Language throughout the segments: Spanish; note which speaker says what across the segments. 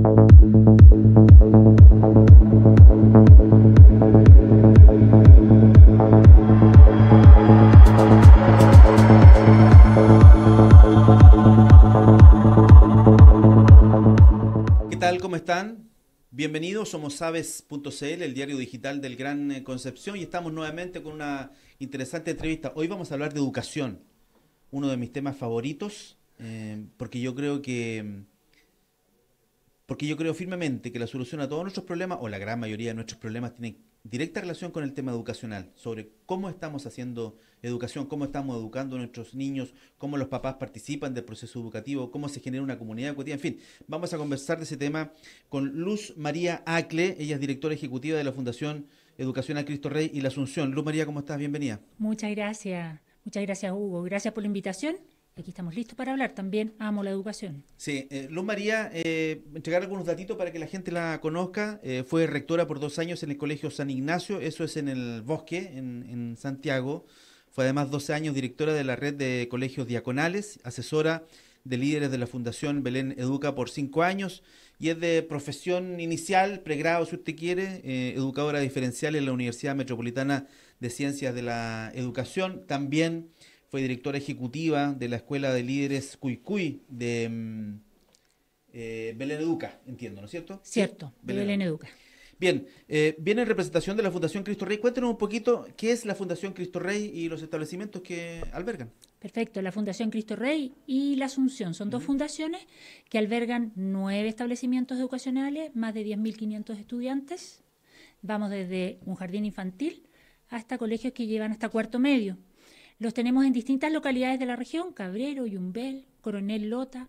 Speaker 1: ¿Qué tal? ¿Cómo están? Bienvenidos, somos Aves.cl, el diario digital del Gran Concepción, y estamos nuevamente con una interesante entrevista. Hoy vamos a hablar de educación, uno de mis temas favoritos, porque yo creo firmemente que la solución a todos nuestros problemas, o la gran mayoría de nuestros problemas, tiene directa relación con el tema educacional, sobre cómo estamos haciendo educación, cómo estamos educando a nuestros niños, cómo los papás participan del proceso educativo, cómo se genera una comunidad educativa, en fin. Vamos a conversar de ese tema con Luz María Acle, ella es directora ejecutiva de la Fundación Educación Cristo Rey y la Asunción. Luz María, ¿cómo estás? Bienvenida.
Speaker 2: Muchas gracias Hugo, gracias por la invitación. Aquí estamos listos para hablar, también amo la educación.
Speaker 1: Sí, Luz María, entregar algunos datitos para que la gente la conozca. Fue rectora por 2 años en el Colegio San Ignacio, eso es en el Bosque, en Santiago. Fue además 12 años directora de la red de colegios diaconales, asesora de líderes de la Fundación Belén Educa por 5 años y es de profesión inicial, pregrado si usted quiere, educadora diferencial en la Universidad Metropolitana de Ciencias de la Educación. También fue directora ejecutiva de la Escuela de Líderes Cuycuy de Belén Educa, entiendo, ¿no es cierto?
Speaker 2: Cierto,
Speaker 1: Sí,
Speaker 2: de Belén Educa.
Speaker 1: Bien, viene en representación de la Fundación Cristo Rey. Cuéntanos un poquito qué es la Fundación Cristo Rey y los establecimientos que albergan.
Speaker 2: Perfecto, la Fundación Cristo Rey y la Asunción son dos fundaciones que albergan 9 establecimientos educacionales, más de 10.500 estudiantes. Vamos desde un jardín infantil hasta colegios que llevan hasta cuarto medio. Los tenemos en distintas localidades de la región: Cabrero, Yumbel, Coronel Lota,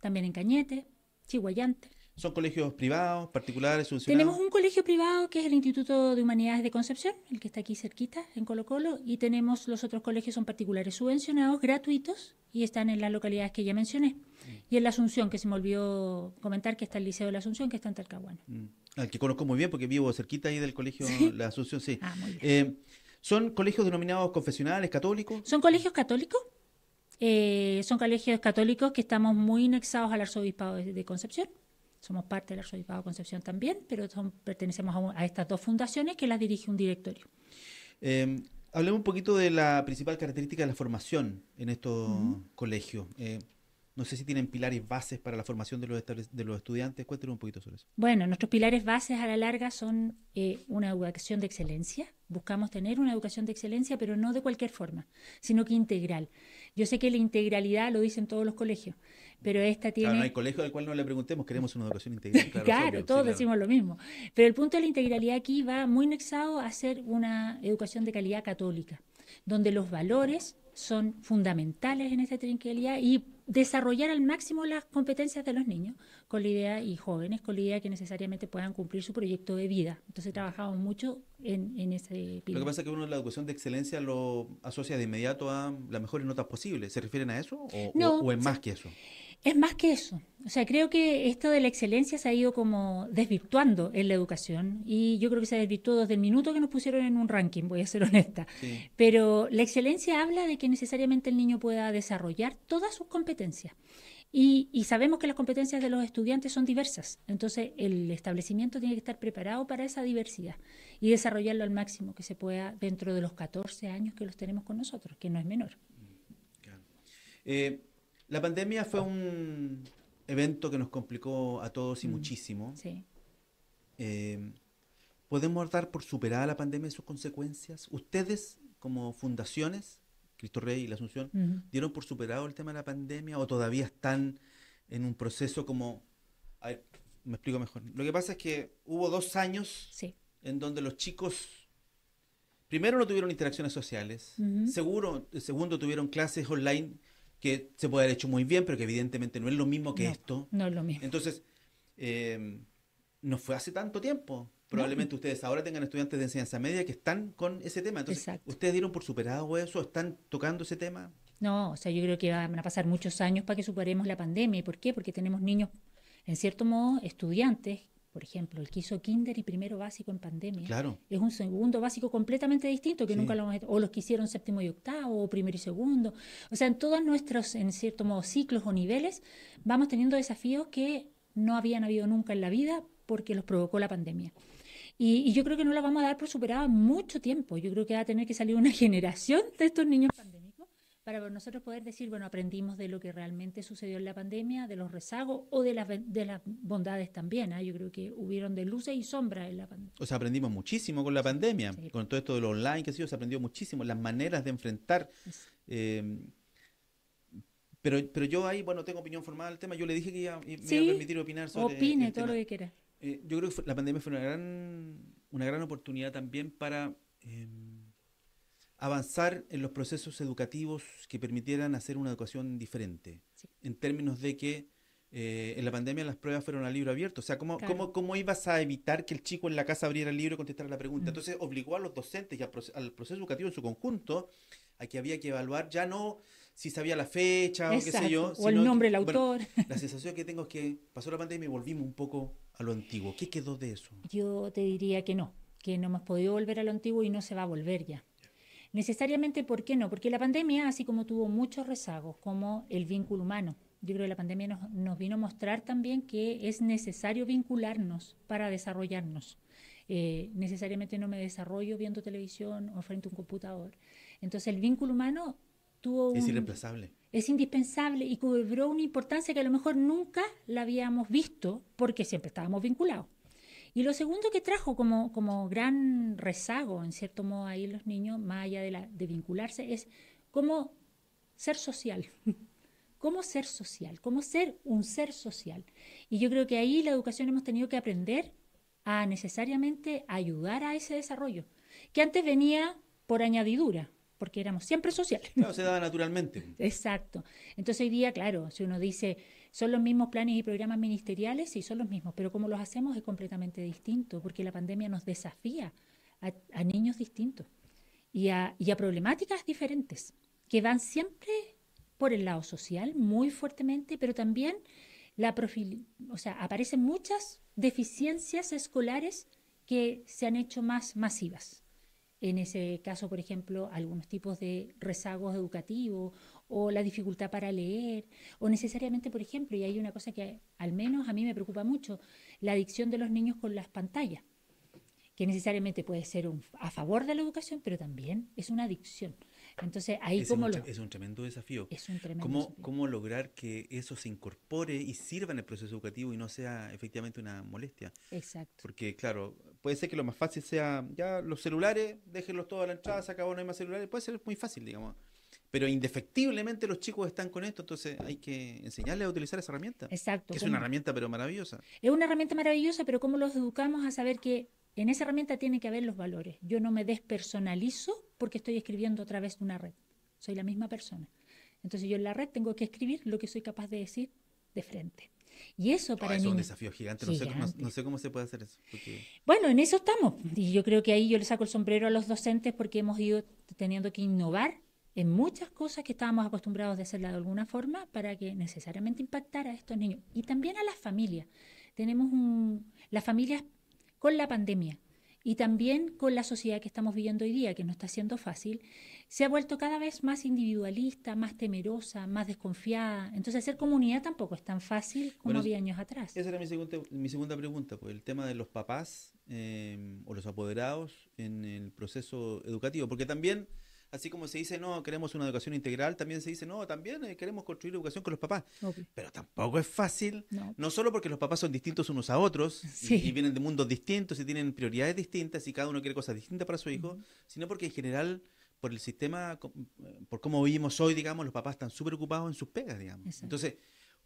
Speaker 2: también en Cañete, Chiguayante.
Speaker 1: ¿Son colegios privados, particulares, subvencionados?
Speaker 2: Tenemos un colegio privado que es el Instituto de Humanidades de Concepción, el que está aquí cerquita, en Colo Colo, y tenemos los otros colegios, son particulares subvencionados, gratuitos, y están en las localidades que ya mencioné. Y en la Asunción, que se me olvidó comentar, que está el Liceo de la Asunción, que está en Talcahuano.
Speaker 1: Al que conozco muy bien porque vivo cerquita ahí del colegio
Speaker 2: ¿Sí?
Speaker 1: La Asunción, sí.
Speaker 2: Muy bien.
Speaker 1: ¿Son colegios denominados confesionales, católicos?
Speaker 2: Son colegios católicos. Son colegios católicos que estamos muy anexados al Arzobispado de Concepción. Somos parte del Arzobispado de Concepción también, pero pertenecemos a estas dos fundaciones que las dirige un directorio.
Speaker 1: Hablemos un poquito de la principal característica de la formación en estos colegios. No sé si tienen pilares bases para la formación de los estudiantes. Cuéntenos un poquito sobre eso.
Speaker 2: Bueno, nuestros pilares bases a la larga son una educación de excelencia. Buscamos tener una educación de excelencia, pero no de cualquier forma, sino que integral. Yo sé que la integralidad lo dicen todos los colegios, pero esta tiene...
Speaker 1: Claro, no hay colegio al cual no le preguntemos, queremos una educación integral.
Speaker 2: Claro,
Speaker 1: obvio,
Speaker 2: todos
Speaker 1: sí,
Speaker 2: decimos lo mismo. Pero el punto de la integralidad aquí va muy nexado a ser una educación de calidad católica, donde los valores son fundamentales en esta integralidad y desarrollar al máximo las competencias de los niños con la idea, y jóvenes, con la idea que necesariamente puedan cumplir su proyecto de vida. Entonces trabajamos mucho en ese pilar.
Speaker 1: Lo que pasa es que uno la educación de excelencia lo asocia de inmediato a las mejores notas posibles. ¿Se refieren a eso o es más que eso?
Speaker 2: Es más que eso. O sea, creo que esto de la excelencia se ha ido como desvirtuando en la educación, y yo creo que se desvirtuó desde el minuto que nos pusieron en un ranking, voy a ser honesta.
Speaker 1: Sí.
Speaker 2: Pero la excelencia habla de que necesariamente el niño pueda desarrollar todas sus competencias. Y sabemos que las competencias de los estudiantes son diversas. Entonces, el establecimiento tiene que estar preparado para esa diversidad y desarrollarlo al máximo que se pueda dentro de los 14 años que los tenemos con nosotros, que no es menor.
Speaker 1: Claro. La pandemia fue un evento que nos complicó a todos y muchísimo.
Speaker 2: Sí.
Speaker 1: ¿Podemos dar por superada la pandemia y sus consecuencias? ¿Ustedes, como fundaciones, Cristo Rey y la Asunción, dieron por superado el tema de la pandemia o todavía están en un proceso como... A ver, me explico mejor. Lo que pasa es que hubo 2 años en donde los chicos, primero, no tuvieron interacciones sociales, segundo, tuvieron clases online que se puede haber hecho muy bien, pero que evidentemente no es lo mismo que esto.
Speaker 2: No es lo mismo.
Speaker 1: Entonces, no fue hace tanto tiempo. Probablemente ustedes ahora tengan estudiantes de enseñanza media que están con ese tema. Entonces, ¿ustedes dieron por superado eso? ¿Están tocando ese tema?
Speaker 2: No, o sea, yo creo que van a pasar muchos años para que superemos la pandemia. ¿Y por qué? Porque tenemos niños, en cierto modo, estudiantes, por ejemplo, el que hizo kinder y primero básico en pandemia.
Speaker 1: Claro.
Speaker 2: Es un segundo básico completamente distinto, que nunca lo hemos hecho. O los que hicieron séptimo y octavo, o primero y segundo. O sea, en todos nuestros, en cierto modo, ciclos o niveles, vamos teniendo desafíos que no habían habido nunca en la vida porque los provocó la pandemia. Y yo creo que no la vamos a dar por superada mucho tiempo. Yo creo que va a tener que salir una generación de estos niños pandémicos para nosotros poder decir, bueno, aprendimos de lo que realmente sucedió en la pandemia, de los rezagos o de las bondades también. Yo creo que hubieron de luces y sombras en la pandemia.
Speaker 1: O sea, aprendimos muchísimo con la pandemia,
Speaker 2: Sí.
Speaker 1: con todo esto de lo online, que sí, se aprendió muchísimo, las maneras de enfrentar. eh, pero yo ahí, bueno, tengo opinión formada del tema. Yo le dije que me iba a permitir opinar sobre
Speaker 2: opine
Speaker 1: el
Speaker 2: todo
Speaker 1: tema.
Speaker 2: lo que quiera.
Speaker 1: Yo creo que la pandemia fue una gran oportunidad también para avanzar en los procesos educativos que permitieran hacer una educación diferente,
Speaker 2: Sí.
Speaker 1: en términos de que en la pandemia las pruebas fueron a libro abierto. O sea,
Speaker 2: Claro.
Speaker 1: ¿cómo ibas a evitar que el chico en la casa abriera el libro y contestara la pregunta? Entonces obligó a los docentes y al proceso educativo en su conjunto a que había que evaluar ya no si sabía la fecha o qué sé yo,
Speaker 2: O el
Speaker 1: sino
Speaker 2: nombre del
Speaker 1: bueno,
Speaker 2: autor.
Speaker 1: la sensación que tengo es que pasó la pandemia y volvimos un poco a lo antiguo. ¿Qué quedó de eso?
Speaker 2: Yo te diría que no hemos podido volver a lo antiguo y no se va a volver ya. Necesariamente, ¿por qué no? Porque la pandemia, así como tuvo muchos rezagos, como el vínculo humano, yo creo que la pandemia nos vino a mostrar también que es necesario vincularnos para desarrollarnos. Necesariamente no me desarrollo viendo televisión o frente a un computador. Entonces el vínculo humano
Speaker 1: Es irreemplazable.
Speaker 2: es indispensable y cobró una importancia que a lo mejor nunca la habíamos visto porque siempre estábamos vinculados. Y lo segundo que trajo como gran rezago, en cierto modo, ahí los niños, más allá de vincularse, es cómo ser social. Cómo ser social, cómo ser un ser social. Y yo creo que ahí la educación hemos tenido que aprender a necesariamente ayudar a ese desarrollo, que antes venía por añadidura, porque éramos siempre sociales.
Speaker 1: Claro, se daba naturalmente.
Speaker 2: Exacto. Entonces hoy día, claro, si uno dice, ¿son los mismos planes y programas ministeriales? Sí, son los mismos, pero cómo los hacemos es completamente distinto, porque la pandemia nos desafía a niños distintos y a problemáticas diferentes, que van siempre por el lado social, muy fuertemente, pero también aparecen muchas deficiencias escolares que se han hecho más masivas. En ese caso, por ejemplo, algunos tipos de rezagos educativos o la dificultad para leer, o necesariamente, por ejemplo, y hay una cosa que al menos a mí me preocupa mucho, la adicción de los niños con las pantallas, que necesariamente puede ser a favor de la educación, pero también es una adicción. Entonces, ahí
Speaker 1: es un tremendo desafío.
Speaker 2: Es un tremendo desafío.
Speaker 1: ¿Cómo lograr que eso se incorpore y sirva en el proceso educativo y no sea efectivamente una molestia?
Speaker 2: Exacto.
Speaker 1: Porque, claro, puede ser que lo más fácil sea, ya los celulares, déjenlos todos a la entrada, se acabó, no hay más celulares, puede ser muy fácil, digamos. Pero indefectiblemente los chicos están con esto, entonces hay que enseñarles a utilizar esa herramienta.
Speaker 2: Exacto.
Speaker 1: Que es una herramienta pero maravillosa.
Speaker 2: Es una herramienta maravillosa, pero ¿cómo los educamos a saber que en esa herramienta tiene que haber los valores? Yo no me despersonalizo porque estoy escribiendo a través de una red. Soy la misma persona. Entonces yo en la red tengo que escribir lo que soy capaz de decir de frente. Y eso para
Speaker 1: es un desafío gigante. No sé cómo se puede hacer eso.
Speaker 2: Bueno, en eso estamos. Y yo creo que ahí yo le saco el sombrero a los docentes porque hemos ido teniendo que innovar en muchas cosas que estábamos acostumbrados de hacerla de alguna forma para que necesariamente impactara a estos niños. Y también a las familias. Tenemos las familias con la pandemia y también con la sociedad que estamos viviendo hoy día, que no está siendo fácil, se ha vuelto cada vez más individualista, más temerosa, más desconfiada. Entonces hacer comunidad tampoco es tan fácil como había años atrás.
Speaker 1: Esa era mi segunda pregunta, pues el tema de los papás o los apoderados en el proceso educativo, porque también, así como se dice, no, queremos una educación integral, también se dice, no, también queremos construir educación con los papás.
Speaker 2: Obvio.
Speaker 1: Pero tampoco es fácil, no solo porque los papás son distintos unos a otros y vienen de mundos distintos y tienen prioridades distintas y cada uno quiere cosas distintas para su hijo, sino porque en general, por el sistema, por cómo vivimos hoy, digamos, los papás están súper ocupados en sus pegas, digamos. Exacto. Entonces,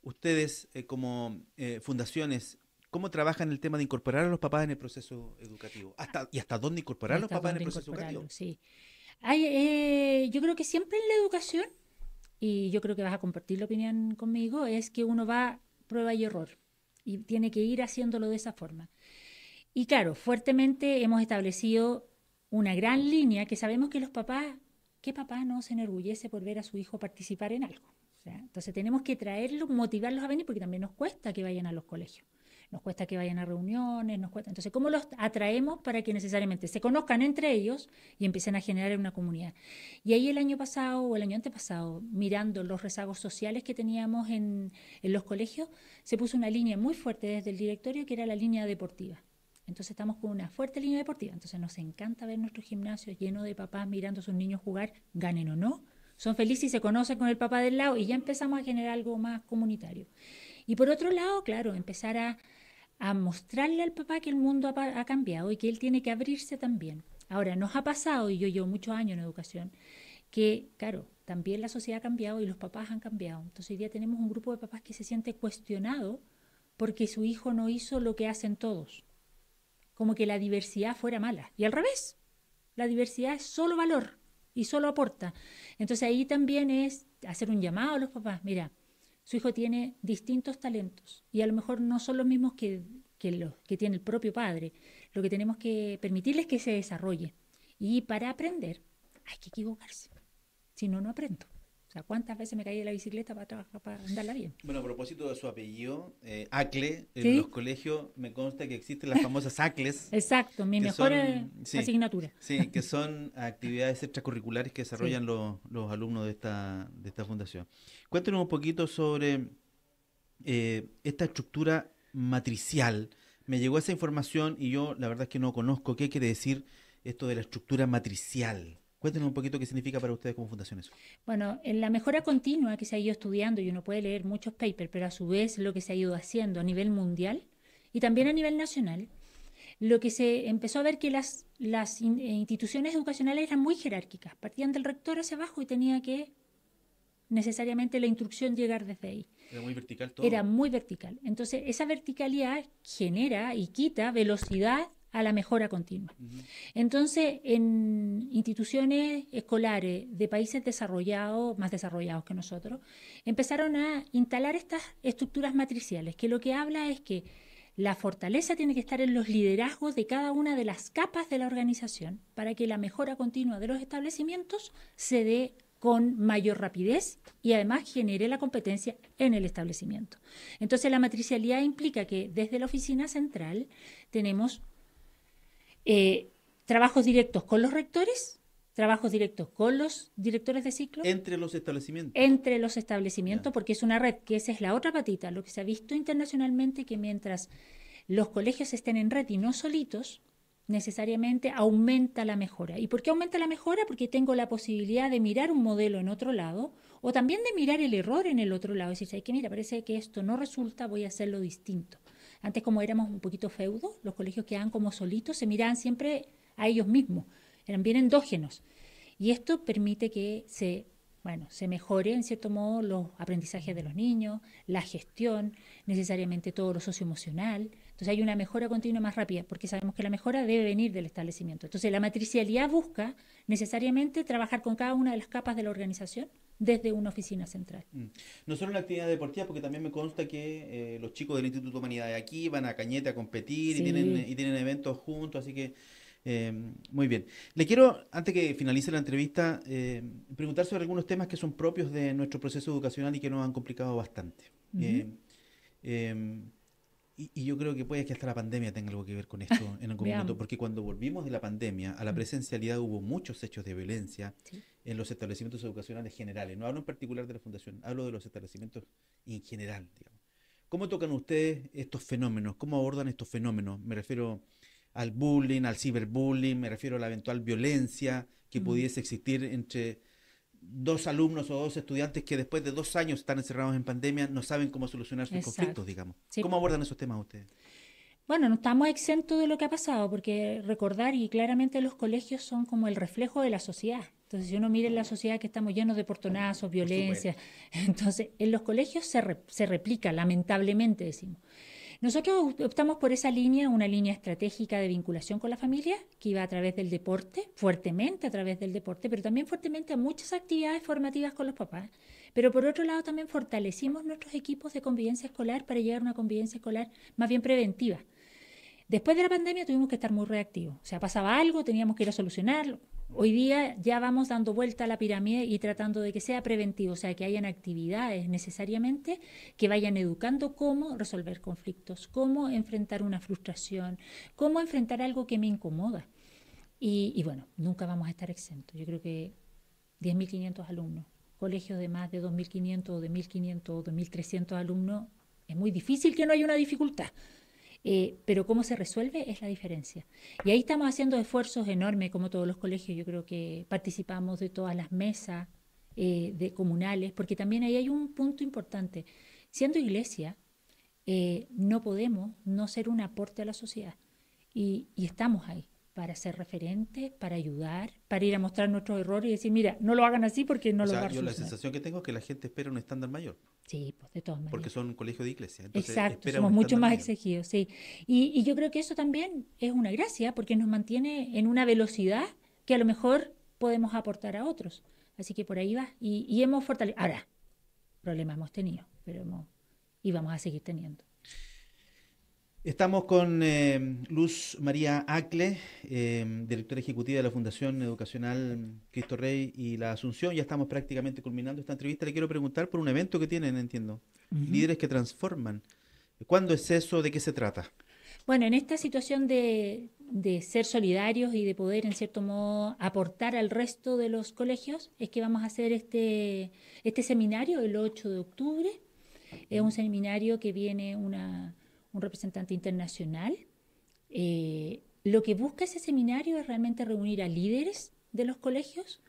Speaker 1: ustedes como fundaciones, ¿cómo trabajan el tema de incorporar a los papás en el proceso educativo? ¿Hasta dónde incorporar a los papás en el proceso educativo?
Speaker 2: Sí. Yo creo que siempre en la educación, y yo creo que vas a compartir la opinión conmigo, es que uno va prueba y error y tiene que ir haciéndolo de esa forma. Y claro, fuertemente hemos establecido una gran línea que sabemos que los papás, ¿qué papá no se enorgullece por ver a su hijo participar en algo? O sea, entonces tenemos que traerlos, motivarlos a venir porque también nos cuesta que vayan a los colegios. nos cuesta que vayan a reuniones, nos cuesta. Entonces, ¿cómo los atraemos para que necesariamente se conozcan entre ellos y empiecen a generar una comunidad? Y ahí el año pasado o el año antepasado, mirando los rezagos sociales que teníamos en los colegios, se puso una línea muy fuerte desde el directorio que era la línea deportiva. Entonces estamos con una fuerte línea deportiva. Entonces nos encanta ver nuestros gimnasios llenos de papás mirando a sus niños jugar, ganen o no. Son felices y se conocen con el papá del lado y ya empezamos a generar algo más comunitario. Y por otro lado, claro, empezar a mostrarle al papá que el mundo ha cambiado y que él tiene que abrirse también. Ahora, nos ha pasado, y yo llevo muchos años en educación, que, claro, también la sociedad ha cambiado y los papás han cambiado. Entonces hoy día tenemos un grupo de papás que se siente cuestionado porque su hijo no hizo lo que hacen todos. Como que la diversidad fuera mala. Y al revés, la diversidad es solo valor y solo aporta. Entonces ahí también es hacer un llamado a los papás. Mira, su hijo tiene distintos talentos y a lo mejor no son los mismos que los que tiene el propio padre. Lo que tenemos que permitirles es que se desarrolle. Y para aprender hay que equivocarse. Si no, no aprendo. O sea, ¿cuántas veces me caí de la bicicleta para trabajar, para andarla bien?
Speaker 1: Bueno, a propósito de su apellido, ACLE, en
Speaker 2: ¿Sí?
Speaker 1: los colegios me consta que existen las famosas ACLES,
Speaker 2: Exacto, mi
Speaker 1: que
Speaker 2: mejor
Speaker 1: sí,
Speaker 2: asignatura.
Speaker 1: sí, que son actividades extracurriculares que desarrollan los alumnos de esta fundación. Cuéntenos un poquito sobre esta estructura matricial. Me llegó esa información y yo la verdad es que no conozco qué quiere decir esto de la estructura matricial. Cuéntenos un poquito qué significa para ustedes como fundación eso.
Speaker 2: Bueno, en la mejora continua que se ha ido estudiando, y uno puede leer muchos papers, pero a su vez lo que se ha ido haciendo a nivel mundial y también a nivel nacional, lo que se empezó a ver que las instituciones educacionales eran muy jerárquicas, partían del rector hacia abajo y tenía que necesariamente la instrucción llegar desde ahí.
Speaker 1: Era muy vertical todo.
Speaker 2: Era muy vertical. Entonces, esa verticalidad genera y quita velocidad a la mejora continua. Entonces, en instituciones escolares de países desarrollados, más desarrollados que nosotros, empezaron a instalar estas estructuras matriciales, que lo que habla es que la fortaleza tiene que estar en los liderazgos de cada una de las capas de la organización para que la mejora continua de los establecimientos se dé con mayor rapidez y además genere la competencia en el establecimiento. Entonces, la matricialidad implica que desde la oficina central tenemos trabajos directos con los rectores, trabajos directos con los directores de ciclo.
Speaker 1: Entre los establecimientos.
Speaker 2: Entre los establecimientos, porque es una red, que esa es la otra patita. Lo que se ha visto internacionalmente, que mientras los colegios estén en red y no solitos, necesariamente aumenta la mejora. ¿Y por qué aumenta la mejora? Porque tengo la posibilidad de mirar un modelo en otro lado o también de mirar el error en el otro lado. Es decir, que mira, parece que esto no resulta, voy a hacerlo distinto. Antes, como éramos un poquito feudo, los colegios quedaban como solitos, se miraban siempre a ellos mismos, eran bien endógenos. Y esto permite que se mejore en cierto modo los aprendizajes de los niños, la gestión, necesariamente todo lo socioemocional. Entonces hay una mejora continua más rápida, porque sabemos que la mejora debe venir del establecimiento. Entonces la matricialidad busca necesariamente trabajar con cada una de las capas de la organización desde una oficina central.
Speaker 1: No solo en actividad deportiva, porque también me consta que los chicos del Instituto de Humanidades aquí van a Cañete a competir
Speaker 2: Sí.
Speaker 1: y tienen eventos juntos, así que muy bien. Le quiero, antes que finalice la entrevista, preguntar sobre algunos temas que son propios de nuestro proceso educacional y que nos han complicado bastante. Y yo creo que puede que hasta la pandemia tenga algo que ver con esto en algún momento, porque cuando volvimos de la pandemia a la presencialidad hubo muchos hechos de violencia en los establecimientos educacionales generales. No hablo en particular de la fundación, hablo de los establecimientos en general, digamos. ¿Cómo tocan ustedes estos fenómenos? ¿Cómo abordan estos fenómenos? Me refiero al bullying, al ciberbullying, me refiero a la eventual violencia que pudiese existir entre dos alumnos o dos estudiantes que después de 2 años están encerrados en pandemia no saben cómo solucionar sus conflictos, digamos.
Speaker 2: Sí.
Speaker 1: ¿Cómo abordan esos temas ustedes?
Speaker 2: Bueno, no estamos exentos de lo que ha pasado, porque recordar y claramente los colegios son como el reflejo de la sociedad. Entonces, si uno mira en la sociedad que estamos llenos de portonazos, violencia, entonces en los colegios se replica, lamentablemente decimos. Nosotros optamos por esa línea, una línea estratégica de vinculación con la familia, que iba a través del deporte, fuertemente a través del deporte, pero también fuertemente a muchas actividades formativas con los papás. Pero por otro lado también fortalecimos nuestros equipos de convivencia escolar para llegar a una convivencia escolar más bien preventiva. Después de la pandemia tuvimos que estar muy reactivos. O sea, pasaba algo, teníamos que ir a solucionarlo. Hoy día ya vamos dando vuelta a la pirámide y tratando de que sea preventivo, o sea, que hayan actividades necesariamente que vayan educando cómo resolver conflictos, cómo enfrentar una frustración, cómo enfrentar algo que me incomoda. Y bueno, nunca vamos a estar exentos. Yo creo que 10.500 alumnos, colegios de más de 2.500 o de 1.500 o de 1.300 alumnos, es muy difícil que no haya una dificultad. Pero cómo se resuelve es la diferencia. Y ahí estamos haciendo esfuerzos enormes, como todos los colegios. Yo creo que participamos de todas las mesas de comunales, porque también ahí hay un punto importante. Siendo iglesia, no podemos no ser un aporte a la sociedad. Y estamos ahí para ser referentes, para ayudar, para ir a mostrar nuestros errores y decir, mira, no lo hagan así porque no
Speaker 1: O
Speaker 2: lo
Speaker 1: sea,
Speaker 2: va a
Speaker 1: yo la
Speaker 2: solucionar.
Speaker 1: sensación que tengo es que la gente espera un estándar mayor,
Speaker 2: Sí, pues de todas
Speaker 1: porque
Speaker 2: maneras.
Speaker 1: son un colegio de iglesia, entonces
Speaker 2: Exacto,
Speaker 1: espera
Speaker 2: somos
Speaker 1: un
Speaker 2: mucho
Speaker 1: estándar
Speaker 2: más
Speaker 1: mayor.
Speaker 2: exigidos, sí. Y yo creo que eso también es una gracia porque nos mantiene en una velocidad que a lo mejor podemos aportar a otros. Así que por ahí va. Y hemos fortalecido. Ahora, problemas hemos tenido, pero y vamos a seguir teniendo.
Speaker 1: Estamos con Luz María Acle, directora ejecutiva de la Fundación Educacional Cristo Rey y la Asunción. Ya estamos prácticamente culminando esta entrevista. Le quiero preguntar por un evento que tienen, entiendo.
Speaker 2: Ujú.
Speaker 1: Líderes que transforman. ¿Cuándo es eso? ¿De qué se trata?
Speaker 2: Bueno, en esta situación de ser solidarios y de poder, en cierto modo, aportar al resto de los colegios, es que vamos a hacer este seminario el 8 de octubre. Es un seminario que viene un representante internacional. Lo que busca ese seminario es realmente reunir a líderes de los colegios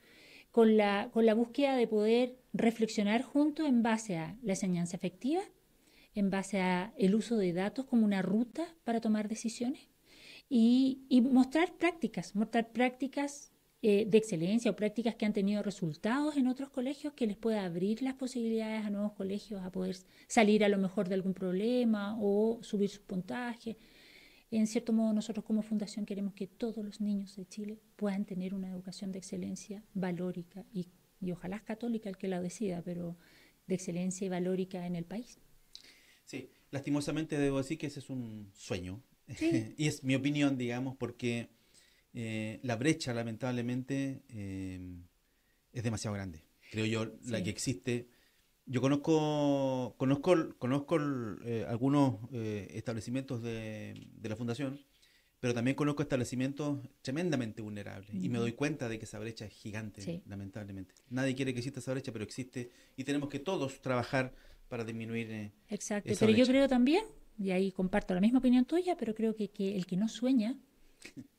Speaker 2: con la búsqueda de poder reflexionar juntos en base a la enseñanza efectiva, en base a el uso de datos como una ruta para tomar decisiones y mostrar prácticas de excelencia o prácticas que han tenido resultados en otros colegios que les pueda abrir las posibilidades a nuevos colegios a poder salir a lo mejor de algún problema o subir sus puntajes. En cierto modo, nosotros como fundación queremos que todos los niños de Chile puedan tener una educación de excelencia valórica y ojalá es católica el que la decida, pero de excelencia y valórica en el país.
Speaker 1: Sí, lastimosamente debo decir que ese es un sueño.
Speaker 2: Sí,
Speaker 1: Y es mi opinión, digamos, porque la brecha, lamentablemente, es demasiado grande. Creo yo, la que
Speaker 2: sí.
Speaker 1: existe. Yo conozco algunos establecimientos de la fundación, pero también conozco establecimientos tremendamente vulnerables y me
Speaker 2: Ujú.
Speaker 1: doy cuenta de que esa brecha es gigante,
Speaker 2: Sí,
Speaker 1: lamentablemente. Nadie quiere que exista esa brecha, pero existe y tenemos que todos trabajar para disminuir
Speaker 2: exacto.
Speaker 1: esa
Speaker 2: Pero yo
Speaker 1: brecha.
Speaker 2: creo también, y ahí comparto la misma opinión tuya, pero creo que el que no sueña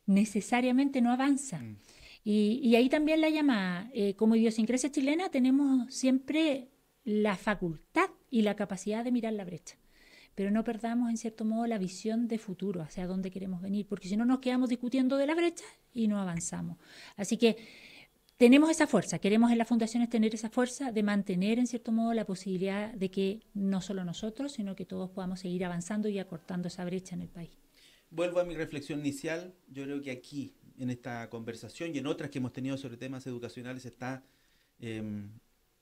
Speaker 2: necesariamente no avanza.
Speaker 1: Mm.
Speaker 2: Y ahí también la llamada, como idiosincrasia chilena tenemos siempre la facultad y la capacidad de mirar la brecha, pero no perdamos en cierto modo la visión de futuro, hacia dónde queremos venir, porque si no nos quedamos discutiendo de la brecha y no avanzamos. Así que tenemos esa fuerza, queremos en las fundaciones tener esa fuerza de mantener en cierto modo la posibilidad de que no solo nosotros, sino que todos podamos seguir avanzando y acortando esa brecha en el país.
Speaker 1: Vuelvo a mi reflexión inicial. Yo creo que aquí, en esta conversación y en otras que hemos tenido sobre temas educacionales, está eh,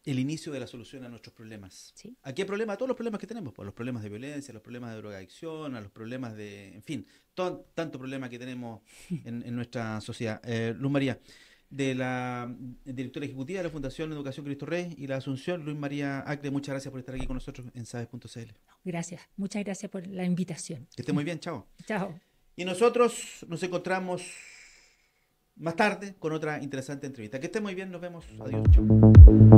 Speaker 1: el inicio de la solución a nuestros problemas.
Speaker 2: ¿Sí?
Speaker 1: ¿A qué problema? A todos los problemas que tenemos, pues, los problemas de violencia, los problemas de drogadicción, a los problemas de, en fin, tanto problema que tenemos en nuestra sociedad. Luz María, de la directora ejecutiva de la Fundación Educación Cristo Rey y la Asunción, Luz María Acre, muchas gracias por estar aquí con nosotros en sabes.cl.
Speaker 2: Gracias, muchas gracias por la invitación.
Speaker 1: Que esté muy bien, chao.
Speaker 2: Chao.
Speaker 1: Y nosotros nos encontramos más tarde con otra interesante entrevista. Que esté muy bien, nos vemos. Adiós. Chao.